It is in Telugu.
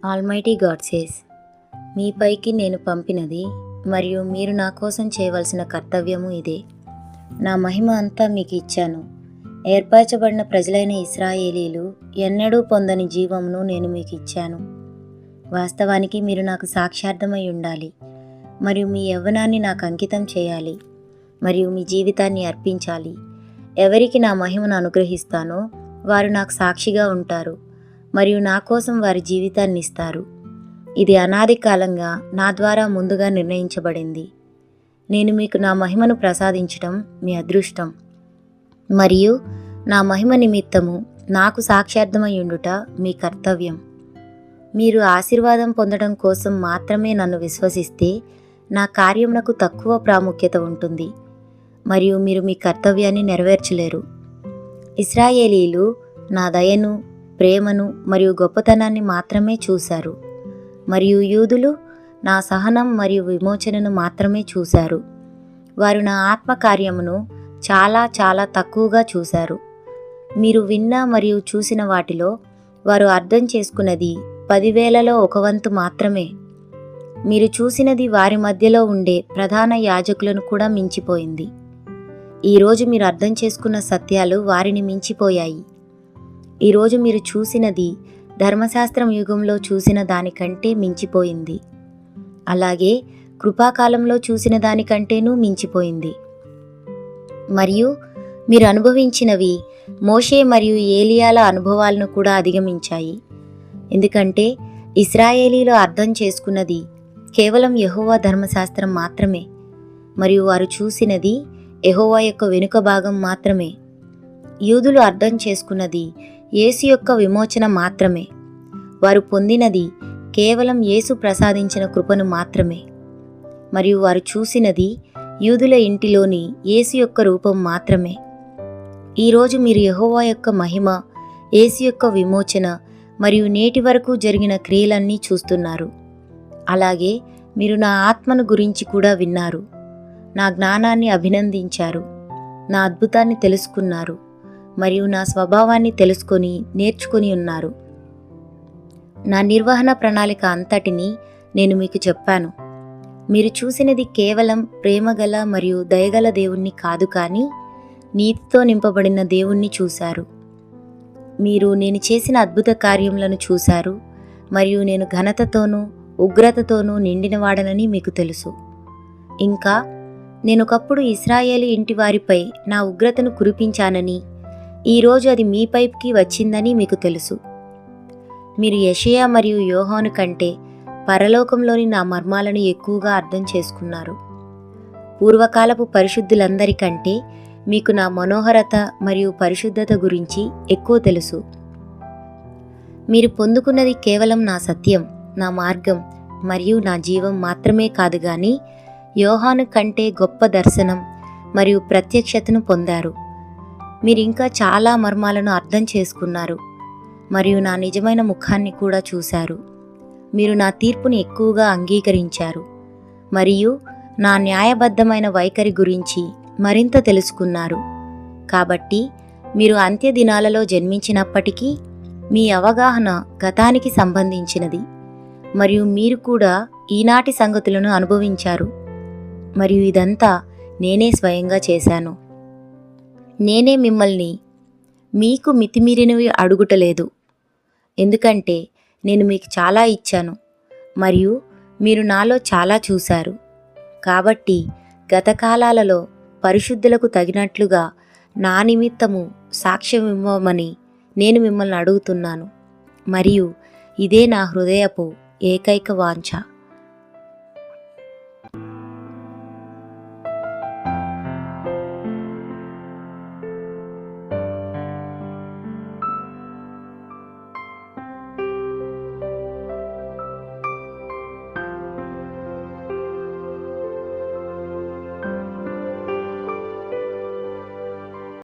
ఆల్మైటీ గాడ్ సేస్, మీపైకి నేను పంపినది మరియు మీరు నా కోసం చేయవలసిన కర్తవ్యము ఇదే. నా మహిమ అంతా మీకు ఇచ్చాను. ఏర్పరచబడిన ప్రజలైన ఇశ్రాయేలీలు ఎన్నడూ పొందని జీవమును నేను మీకు ఇచ్చాను. వాస్తవానికి మీరు నాకు సాక్షార్థమై ఉండాలి మరియు మీ యవ్వనాన్ని నాకు అంకితం చేయాలి మరియు మీ జీవితాన్ని అర్పించాలి. ఎవరికి నా మహిమను అనుగ్రహిస్తానో వారు నాకు సాక్షిగా ఉంటారు మరియు నా కోసం వారి జీవితాన్ని ఇస్తారు. ఇది అనాది కాలంగా నా ద్వారా ముందుగా నిర్ణయించబడింది. నేను మీకు నా మహిమను ప్రసాదించడం మీ అదృష్టం మరియు నా మహిమ నిమిత్తము నాకు సాక్షార్థమై ఉండుట మీ కర్తవ్యం. మీరు ఆశీర్వాదం పొందడం కోసం మాత్రమే నన్ను విశ్వసిస్తే నా కార్యమునకు తక్కువ ప్రాముఖ్యత ఉంటుంది మరియు మీరు మీ కర్తవ్యాన్ని నెరవేర్చలేరు. ఇశ్రాయేలీలు నా దయను, ప్రేమను మరియు గొప్పతనాన్ని మాత్రమే చూశారు మరియు యూదులు నా సహనం మరియు విమోచనను మాత్రమే చూశారు. వారు నా ఆత్మకార్యమును చాలా చాలా తక్కువగా చూశారు. మీరు విన్న మరియు చూసిన వాటిలో వారు అర్థం చేసుకున్నది 10,000లో 1 వంతు మాత్రమే. మీరు చూసినది వారి మధ్యలో ఉండే ప్రధాన యాజకులను కూడా మించిపోయింది. ఈరోజు మీరు అర్థం చేసుకున్న సత్యాలు వారిని మించిపోయాయి. ఈరోజు మీరు చూసినది ధర్మశాస్త్రం యుగంలో చూసిన దానికంటే మించిపోయింది. అలాగే కృపాకాలంలో చూసిన దానికంటేనూ మించిపోయింది. మరియు మీరు అనుభవించినవి మోషే మరియు ఏలియాల అనుభవాలను కూడా అధిగమించాయి. ఎందుకంటే ఇశ్రాయేలీలు అర్థం చేసుకున్నది కేవలం యెహోవా ధర్మశాస్త్రం మాత్రమే మరియు వారు చూసినది యెహోవా యొక్క వెనుక భాగం మాత్రమే. యూదులు అర్థం చేసుకున్నది యేసు యొక్క విమోచన మాత్రమే. వారు పొందినది కేవలం యేసు ప్రసాదించిన కృపను మాత్రమే మరియు వారు చూసినది యూదుల ఇంటిలోని యేసు యొక్క రూపం మాత్రమే. ఈరోజు మీరు యెహోవా యొక్క మహిమ, యేసు యొక్క విమోచన మరియు నేటి వరకు జరిగిన క్రియలన్నీ చూస్తున్నారు. అలాగే మీరు నా ఆత్మను గురించి కూడా విన్నారు, నా జ్ఞానాన్ని అభినందించారు, నా అద్భుతాన్ని తెలుసుకున్నారు మరియు నా స్వభావాన్ని తెలుసుకొని నేర్చుకొని ఉన్నారు. నా నిర్వహణ ప్రణాళిక అంతటినీ నేను మీకు చెప్పాను. మీరు చూసినది కేవలం ప్రేమగల మరియు దయగల దేవుణ్ణి కాదు, కానీ నీతితో నింపబడిన దేవుణ్ణి చూశారు. మీరు నేను చేసిన అద్భుత కార్యములను చూశారు మరియు నేను ఘనతతోనూ ఉగ్రతతోనూ నిండినవాడనని మీకు తెలుసు. ఇంకా నేనొకప్పుడు ఇశ్రాయేలు ఇంటి వారిపై నా ఉగ్రతను కురిపించానని, ఈరోజు అది మీపైకి వచ్చిందని మీకు తెలుసు. మీరు యెషయా మరియు యోహాను కంటే పరలోకంలోని నా మర్మాలను ఎక్కువగా అర్థం చేసుకున్నారు. పూర్వకాలపు పరిశుద్ధులందరికంటే మీకు నా మనోహరత మరియు పరిశుద్ధత గురించి ఎక్కువ తెలుసు. మీరు పొందుకున్నది కేవలం నా సత్యం, నా మార్గం మరియు నా జీవం మాత్రమే కాదు, గాని యోహాను కంటే గొప్ప దర్శనం మరియు ప్రత్యక్షతను పొందారు. మీరు ఇంకా చాలా మర్మాలను అర్థం చేసుకున్నారు మరియు నా నిజమైన ముఖాన్ని కూడా చూశారు. మీరు నా తీర్పుని ఎక్కువగా అంగీకరించారు మరియు నా న్యాయబద్ధమైన వైఖరి గురించి మరింత తెలుసుకున్నారు. కాబట్టి మీరు అంత్య దినాలలో జన్మించినప్పటికీ మీ అవగాహన గతానికి సంబంధించినది మరియు మీరు కూడా ఈనాటి సంగతులను అనుభవించారు మరియు ఇదంతా నేనే స్వయంగా చేశాను. నేనే మిమ్మల్ని మీకు మితిమీరినవి అడుగుటలేదు, ఎందుకంటే నేను మీకు చాలా ఇచ్చాను మరియు మీరు నాలో చాలా చూశారు. కాబట్టి గత కాలాలలో పరిశుద్ధులకు తగినట్లుగా నా నిమిత్తము సాక్ష్యం ఇవ్వమని నేను మిమ్మల్ని అడుగుతున్నాను మరియు ఇదే నా హృదయపు ఏకైక వాంఛ.